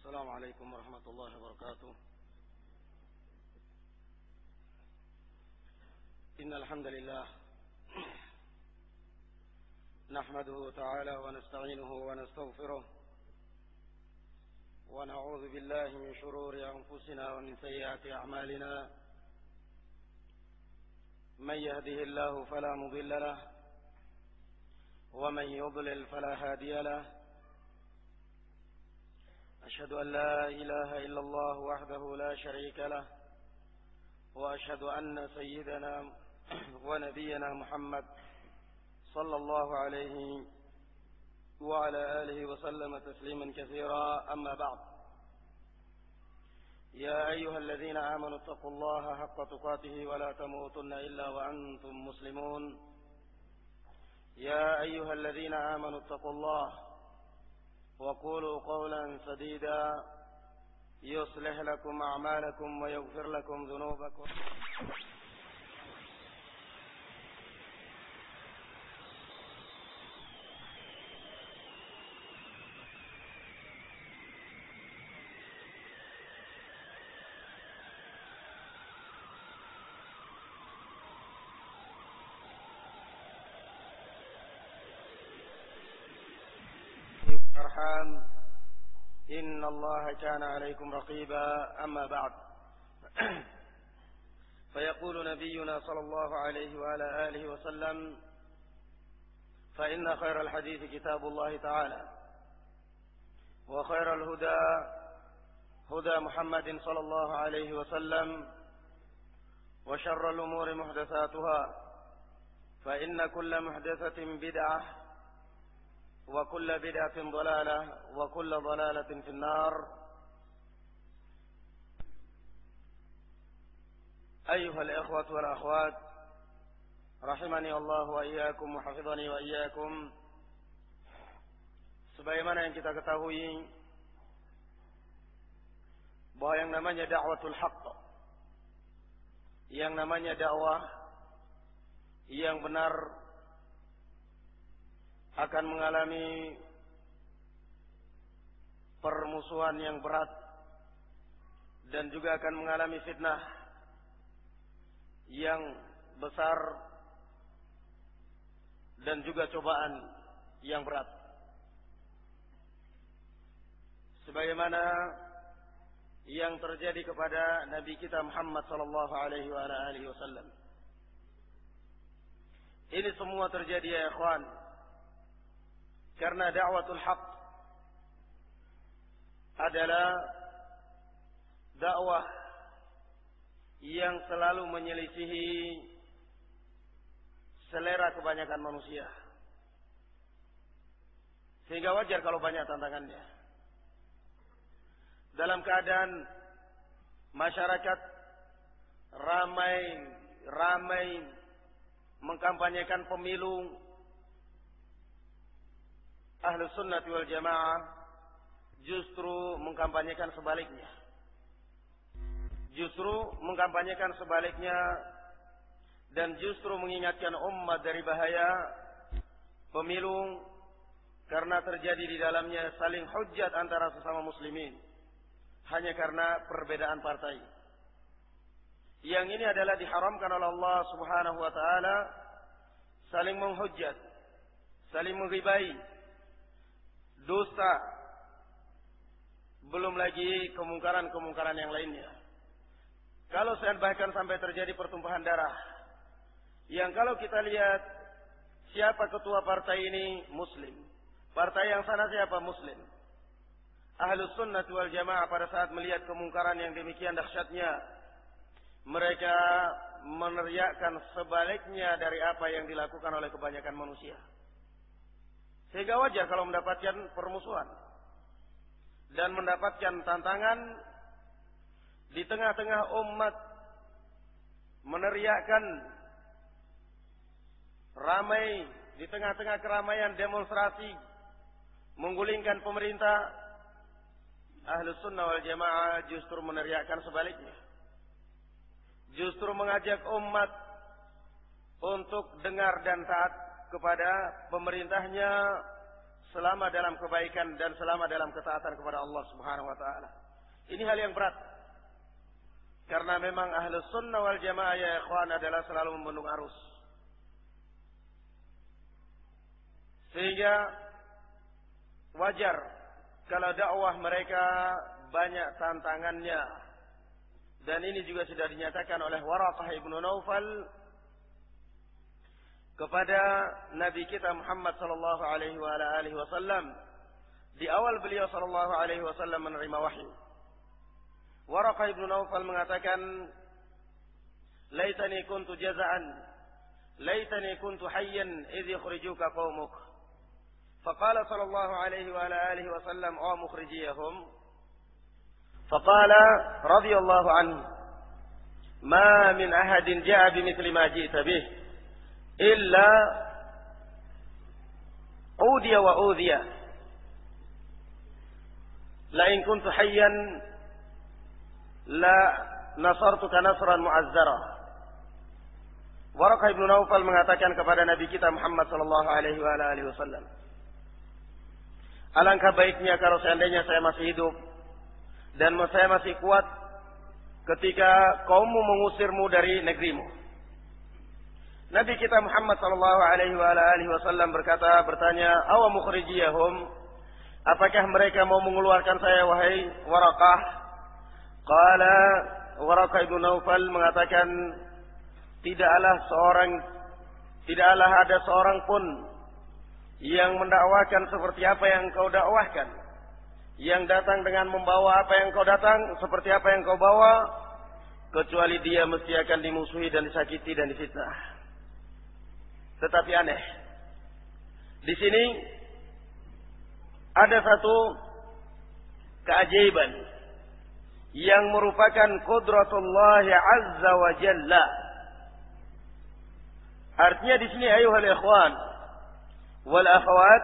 السلام عليكم ورحمة الله وبركاته. إن الحمد لله نحمده تعالى ونستعينه ونستغفره ونعوذ بالله من شرور أنفسنا ومن سيئات أعمالنا. من يهده الله فلا مضل له ومن يضلل فلا هادي له. أشهد أن لا إله إلا الله وحده لا شريك له وأشهد أن سيدنا ونبينا محمد صلى الله عليه وعلى آله وسلم تسليما كثيرا. أما بعد، يا أيها الذين آمنوا اتقوا الله حق تقاته ولا تموتن إلا وأنتم مسلمون. يا أيها الذين آمنوا اتقوا الله وقولوا قولا سديدا يصلح لكم أعمالكم ويغفر لكم ذنوبكم. إن الله كان عليكم رقيبا. أما بعد، فيقول نبينا صلى الله عليه وعلى آله وسلم: فإن خير الحديث كتاب الله تعالى وخير الهدى هدى محمد صلى الله عليه وسلم وشر الأمور محدثاتها فإن كل محدثة بدعة وكل بدعة ضلالة وكل ضلالة في النار. أيها الإخوة والأخوات، رحمني الله وإياkum وحفظني وإياkum. Sebagaimana yang kita ketahui bahwa yang namanya da'watul haqq, yang namanya dakwah yang benar akan mengalami permusuhan yang berat dan juga akan mengalami fitnah yang besar dan juga cobaan yang berat. Sebagaimana yang terjadi kepada Nabi kita Muhammad sallallahu alaihi wasallam. Ini semua terjadi ya ikhwan, karena da'watul haq adalah dakwah yang selalu menyelisihi selera kebanyakan manusia, sehingga wajar kalau banyak tantangannya. Dalam keadaan masyarakat ramai mengkampanyekan pemilu, Ahlus Sunnah wal Jamaah justru mengkampanyekan sebaliknya. Dan justru mengingatkan umat dari bahaya pemilu, karena terjadi di dalamnya saling hujjat antara sesama muslimin hanya karena perbedaan partai. Yang ini adalah diharamkan oleh Allah Subhanahu wa taala, saling menghujjat, saling mengribai, dosa, belum lagi kemungkaran yang lainnya. Kalau bahkan sampai terjadi pertumpahan darah, yang kalau kita lihat siapa ketua partai ini muslim, partai yang sana siapa muslim. Ahlus Sunnah wal Jamaah pada saat melihat kemungkaran yang demikian dahsyatnya, mereka meneriakkan sebaliknya dari apa yang dilakukan oleh kebanyakan manusia. Sehingga wajar kalau mendapatkan permusuhan dan mendapatkan tantangan di tengah-tengah umat, meneriakkan ramai di tengah-tengah keramaian demonstrasi menggulingkan pemerintah. Ahlus Sunnah wal Jamaah justru meneriakkan sebaliknya, justru mengajak umat untuk dengar dan taat kepada pemerintahnya selama dalam kebaikan dan selama dalam ketaatan kepada Allah Subhanahu wa taala. Ini hal yang berat. Karena memang Ahlus Sunnah wal Jamaah ya ikhwan adalah selalu membendung arus. Sehingga wajar kalau dakwah mereka banyak tantangannya. Dan ini juga sudah dinyatakan oleh Waraqah ibnu Naufal kepada Nabi kita Muhammad sallallahu alaihi wasallam di awal beliau sallallahu alaihi wasallam menerima wahyu. Waraqah ibnu Naufal mengatakan, "Laitani kuntu jaza'an, laitani kuntu hayyan idh yukhrijuka qaumuk." Faqala sallallahu alaihi wasallam, "O mukhrijiyahum." Faqala radhiyallahu anhu, "Ma min ahadin ja'a bimithli ma ji'ta bih illa udiya wa udhiya. La in kuntu hayyan la nasartuka nasran mu'azzara." Waraqah ibnu Naufal mengatakan kepada Nabi kita Muhammad sallallahu alaihi wasallam, "Alangkah baiknya kalau seandainya saya masih hidup dan saya masih kuat ketika kaummu mengusirmu dari negerimu." Nabi kita Muhammad sallallahu alaihi wasallam bertanya, "Awa mukhrijiyahum? Apakah mereka mau mengeluarkan saya wahai Waraqah?" Qala Waraqah ibnu Naufal mengatakan, tidaklah ada seorang pun yang mendakwakan seperti apa yang kau dakwahkan, yang datang dengan membawa apa yang kau datang, seperti apa yang kau bawa, kecuali dia mesti akan dimusuhi dan disakiti dan difitnah. Tetapi aneh, di sini ada satu keajaiban yang merupakan qudratullah azza wa jalla. Artinya di sini ayuhal ikhwan wal akhwat,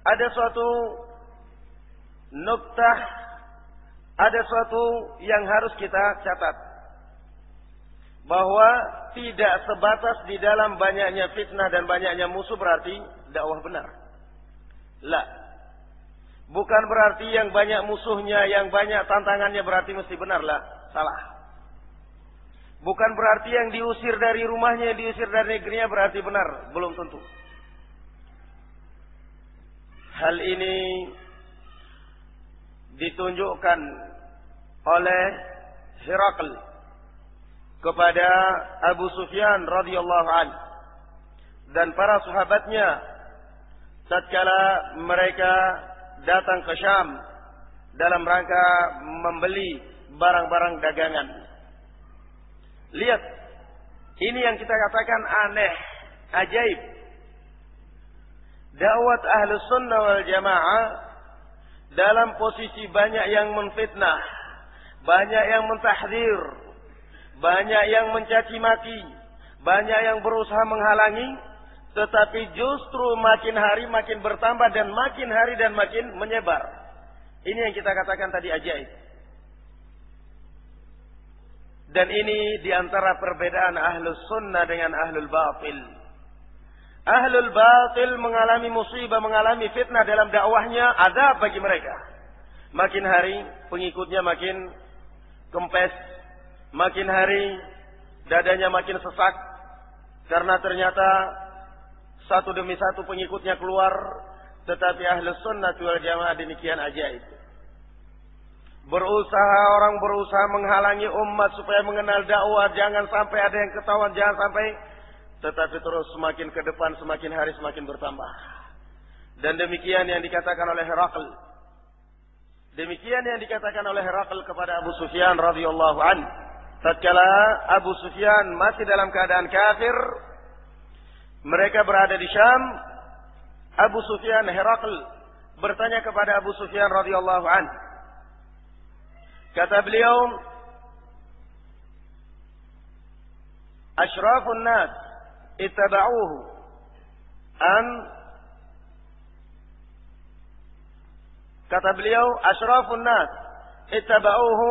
ada suatu nuktah, ada suatu yang harus kita catat, bahwa tidak sebatas di dalam banyaknya fitnah dan banyaknya musuh berarti dakwah benar. La. Bukan berarti yang banyak musuhnya, yang banyak tantangannya berarti mesti benar. La. Salah. Bukan berarti yang diusir dari rumahnya, diusir dari negerinya berarti benar. Belum tentu. Hal ini ditunjukkan oleh Herakl kepada Abu Sufyan radhiyallahu anhu dan para sahabatnya tatkala mereka datang ke Syam dalam rangka membeli barang-barang dagangan. Lihat, ini yang kita katakan aneh, ajaib. Dakwat Ahlus Sunnah wal Jamaah dalam posisi banyak yang menfitnah, banyak yang mentahdzir, banyak yang mencaci maki, banyak yang berusaha menghalangi, tetapi justru makin hari makin bertambah dan makin hari dan makin menyebar. Ini yang kita katakan tadi ajaib. Dan ini diantara perbedaan Ahlus Sunnah dengan Ahlul Batil. Ahlul Batil mengalami musibah, mengalami fitnah dalam dakwahnya, azab bagi mereka. Makin hari pengikutnya makin kempes, makin hari dadanya makin sesak, karena ternyata satu demi satu pengikutnya keluar. Tetapi Ahlus Sunnah wal Jamaah demikian ajaib. Orang berusaha menghalangi umat supaya mengenal dakwah, jangan sampai ada yang ketahuan, jangan sampai, tetapi terus semakin ke depan, semakin hari semakin bertambah. Dan demikian yang dikatakan oleh Herakl. Demikian yang dikatakan oleh Herakl kepada Abu Sufyan radhiyallahu anhu. Tatkala Abu Sufyan masih dalam keadaan kafir, mereka berada di Syam. Abu Sufyan, Herakl bertanya kepada Abu Sufyan radhiyallahu anhu. Kata beliau, asyrafun nas ittaba'uhu an, kata beliau, asyrafun nas ittaba'uhu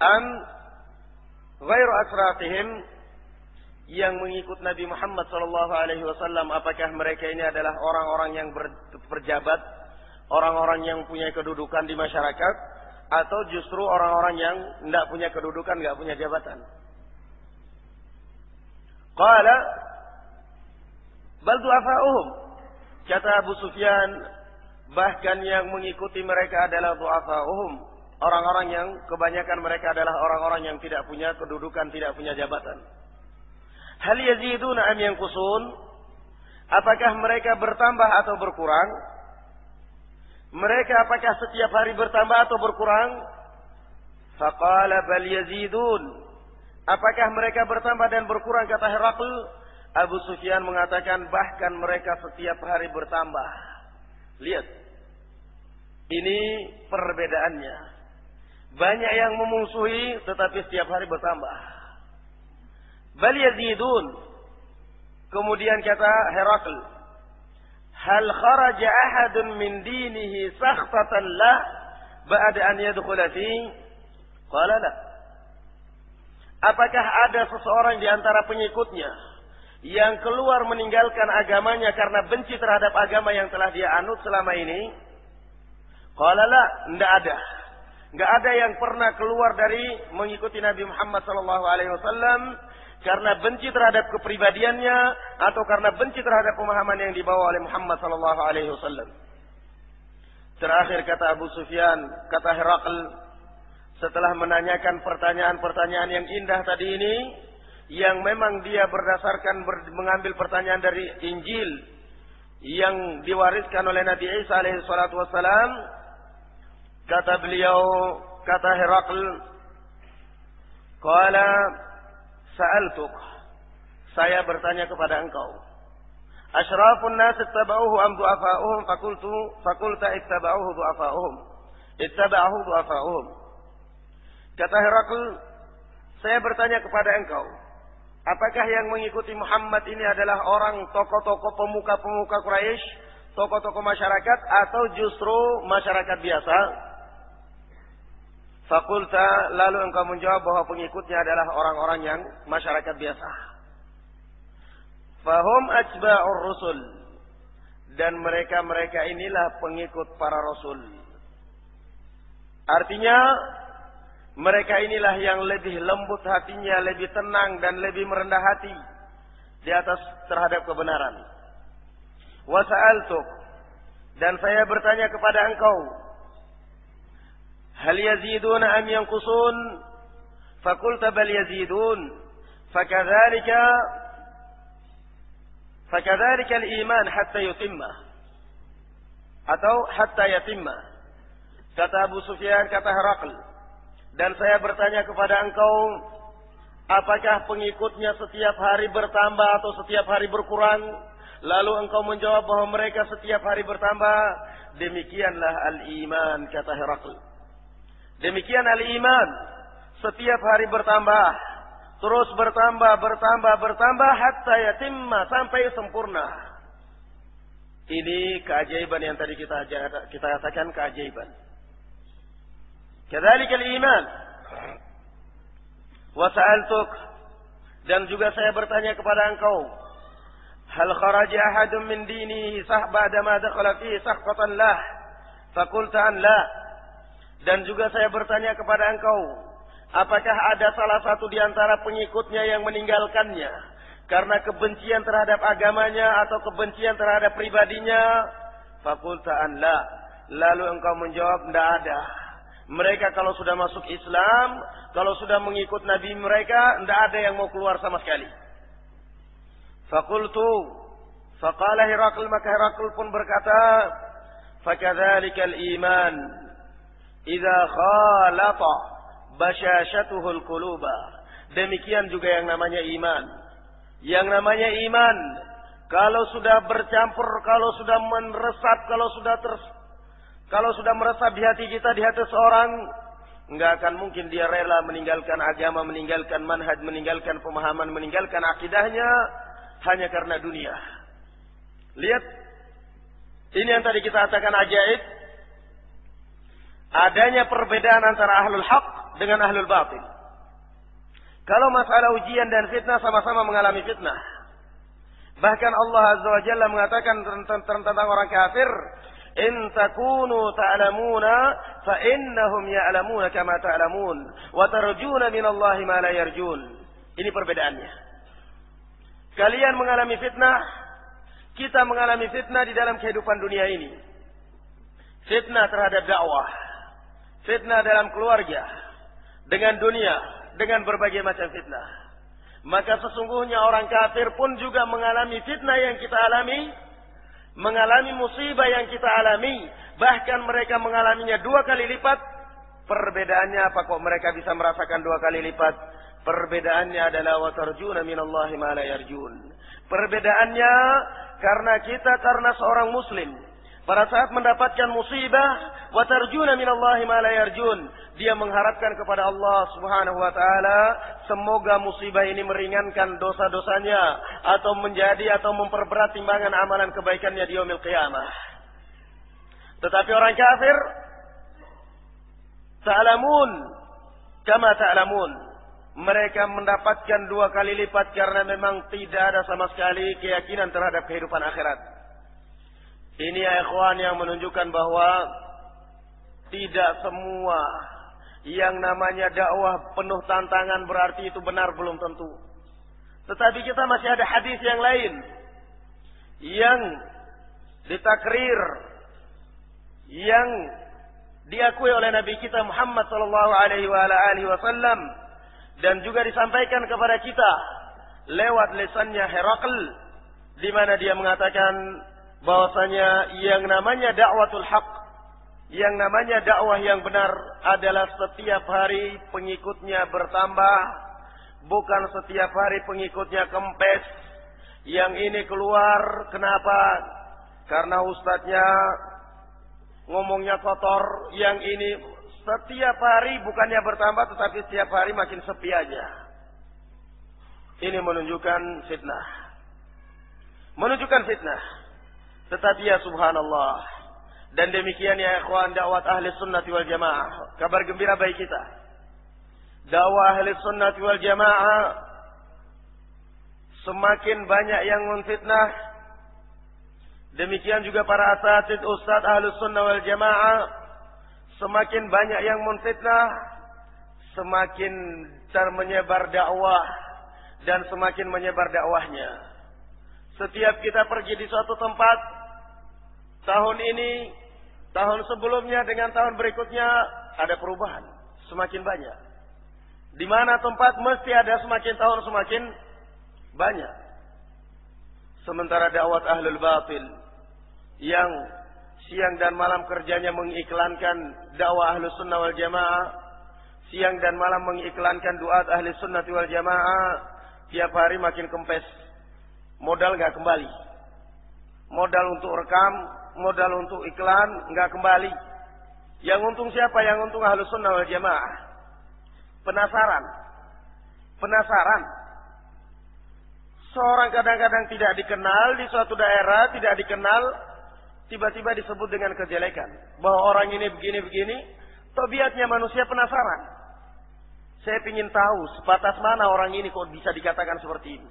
an ghairu asrafihim, yang mengikut Nabi Muhammad SAW, apakah mereka ini adalah orang-orang yang berpejabat, orang-orang yang punya kedudukan di masyarakat, atau justru orang-orang yang tidak punya kedudukan, tidak punya jabatan? Qala bal du'afa'uhum. Kata Abu Sufyan, bahkan yang mengikuti mereka adalah du'afa'uhum, orang-orang yang kebanyakan mereka adalah orang-orang yang tidak punya kedudukan, tidak punya jabatan. Hal yaziduna am yanqusun? Apakah mereka bertambah atau berkurang? Mereka apakah setiap hari bertambah atau berkurang? Faqala bal yazidun. Apakah mereka bertambah dan berkurang, kata Herakl? Abu Sufyan mengatakan bahkan mereka setiap hari bertambah. Lihat, ini perbedaannya. Banyak yang memusuhi tetapi setiap hari bertambah. Bal yazidun. Kemudian kata Herakl, hal kharaja ahadun min dinihi sakhtatan lah ba'da an yadkhula fi? Qala la. Apakah ada seseorang di antara pengikutnya yang keluar meninggalkan agamanya karena benci terhadap agama yang telah dia anut selama ini? Qala la, tidak ada. Enggak ada yang pernah keluar dari mengikuti Nabi Muhammad SAW karena benci terhadap kepribadiannya atau karena benci terhadap pemahaman yang dibawa oleh Muhammad SAW. Terakhir kata Abu Sufyan, kata Herakl, setelah menanyakan pertanyaan-pertanyaan yang indah tadi ini, yang memang dia berdasarkan mengambil pertanyaan dari Injil yang diwariskan oleh Nabi Isa alaihi salatu wassalam, kata beliau, kata Herakl, qala sa'altuk, saya bertanya kepada engkau, asyrafun nas ittaba'uhu am du'afa'uhum? Fakulta ittaba'uhu du'afa'uhum. Kata Herakl, saya bertanya kepada engkau, apakah yang mengikuti Muhammad ini adalah orang tokoh-tokoh pemuka-pemuka Quraisy, tokoh-tokoh masyarakat, atau justru masyarakat biasa? Fakulta, lalu engkau menjawab bahwa pengikutnya adalah orang-orang yang masyarakat biasa. Fahum atba'ur rusul, dan mereka inilah pengikut para rasul. Artinya mereka inilah yang lebih lembut hatinya, lebih tenang dan lebih merendah hati di atas terhadap kebenaran. Wa sa'altuk, dan saya bertanya kepada engkau, hal yaziduna am yanqusun? Fakulta bal yazidun. Fakadzalika al-iman hatta yutimma, atau hatta yatimma. Kata Abu Sufyan, kata Herakl, dan saya bertanya kepada engkau, apakah pengikutnya setiap hari bertambah atau setiap hari berkurang? Lalu engkau menjawab bahwa mereka setiap hari bertambah. Demikianlah al-iman, kata Herakl. Demikian al-iman, setiap hari bertambah, terus bertambah hatta yatimma, sampai sempurna. Ini keajaiban yang tadi kita katakan, keajaiban. Kadzalika al-iman. Wa sa'altuk, dan juga saya bertanya kepada engkau, hal kharaja ahadun min dinihi ba'da ma dakhala fihi sakhatan lah? Fakulta an la. Dan juga saya bertanya kepada engkau, apakah ada salah satu di antara pengikutnya yang meninggalkannya karena kebencian terhadap agamanya atau kebencian terhadap pribadinya? Fakulta an la. Lalu engkau menjawab, tidak ada. Mereka kalau sudah masuk Islam, kalau sudah mengikut Nabi mereka, tidak ada yang mau keluar sama sekali. Fakultu, faqala Herakl, maka Herakl pun berkata, fakadzalikal iman, idza khalata basyashatuhul quluba. Demikian juga yang namanya iman. Yang namanya iman, kalau sudah bercampur, kalau sudah meresap, kalau sudah meresap di hati kita, di hati seorang, enggak akan mungkin dia rela meninggalkan agama, meninggalkan manhaj, meninggalkan pemahaman, meninggalkan akidahnya hanya karena dunia. Lihat, ini yang tadi kita katakan ajaib. Adanya perbedaan antara ahlul haq dengan ahlul batil. Kalau masalah ujian dan fitnah, sama-sama mengalami fitnah. Bahkan Allah Azza wa Jalla mengatakan tentang orang kafir, in takunu ta'lamuna fa innahum ya'lamuna kama ta'lamun wa tarjuna minallahi ma la yarjun. Ini perbedaannya. Kalian mengalami fitnah, kita mengalami fitnah di dalam kehidupan dunia ini. Fitnah terhadap dakwah, fitnah dalam keluarga, dengan dunia, dengan berbagai macam fitnah. Maka sesungguhnya orang kafir pun juga mengalami fitnah yang kita alami, mengalami musibah yang kita alami, bahkan mereka mengalaminya 2 kali lipat. Perbedaannya apa kok mereka bisa merasakan 2 kali lipat? Perbedaannya adalah wa tarjuna minallahi ma la yarjun. Perbedaannya karena seorang muslim pada saat mendapatkan musibah, wa tarjuna minallahi ma la yarjun, dia mengharapkan kepada Allah Subhanahu wa taala semoga musibah ini meringankan dosa-dosanya atau memperberat timbangan amalan kebaikannya di yaumil qiyamah. Tetapi orang kafir, ta'lamun kama ta'lamun, mereka mendapatkan 2 kali lipat karena memang tidak ada sama sekali keyakinan terhadap kehidupan akhirat. Ini ya ikhwan yang menunjukkan bahwa tidak semua yang namanya dakwah penuh tantangan berarti itu benar, belum tentu. Tetapi kita masih ada hadis yang lain yang ditakrir, yang diakui oleh Nabi kita Muhammad sallallahu alaihi wasallam dan juga disampaikan kepada kita lewat lisannya Herakl, di mana dia mengatakan bahwasanya yang namanya dakwatul haq, yang namanya dakwah yang benar adalah setiap hari pengikutnya bertambah, bukan setiap hari pengikutnya kempes. Yang ini keluar, kenapa? Karena ustadznya ngomongnya kotor. Yang ini setiap hari bukannya bertambah, tetapi setiap hari makin sepi aja. Ini menunjukkan fitnah. Menunjukkan fitnah. Tetapi ya subhanallah. Dan demikian ya ikhwan dakwah ahli sunnati wal jamaah. Kabar gembira bagi kita. Dakwah ahli sunnati wal jamaah semakin banyak yang menfitnah. Demikian juga para asatid ustadz ahli sunnah wal jamaah. Semakin banyak yang menfitnah, semakin menyebar dakwah dan semakin menyebar dakwahnya. Setiap kita pergi di suatu tempat, tahun ini, tahun sebelumnya dengan tahun berikutnya ada perubahan, semakin banyak. Di mana tempat mesti ada semakin tahun semakin banyak. Sementara dakwah ahlul batil yang siang dan malam kerjanya mengiklankan dakwah ahli sunnah wal jamaah, siang dan malam mengiklankan duat ahli sunnah wal jamaah, tiap hari makin kempes. Modal nggak kembali, modal untuk rekam, modal untuk iklan nggak kembali. Yang untung siapa? Yang untung ahli sunnah wal jamaah. Penasaran. Seorang kadang-kadang tidak dikenal di suatu daerah, tidak dikenal, tiba-tiba disebut dengan kejelekan. Bahwa orang ini begini-begini. Tabiatnya manusia penasaran. Saya ingin tahu sebatas mana orang ini kok bisa dikatakan seperti ini.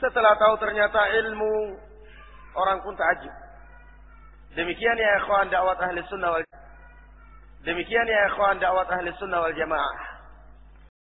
Setelah tahu ternyata ilmu, orang pun takjub. Demikian ya ikhwan dakwah ahli sunnah wal jamaah.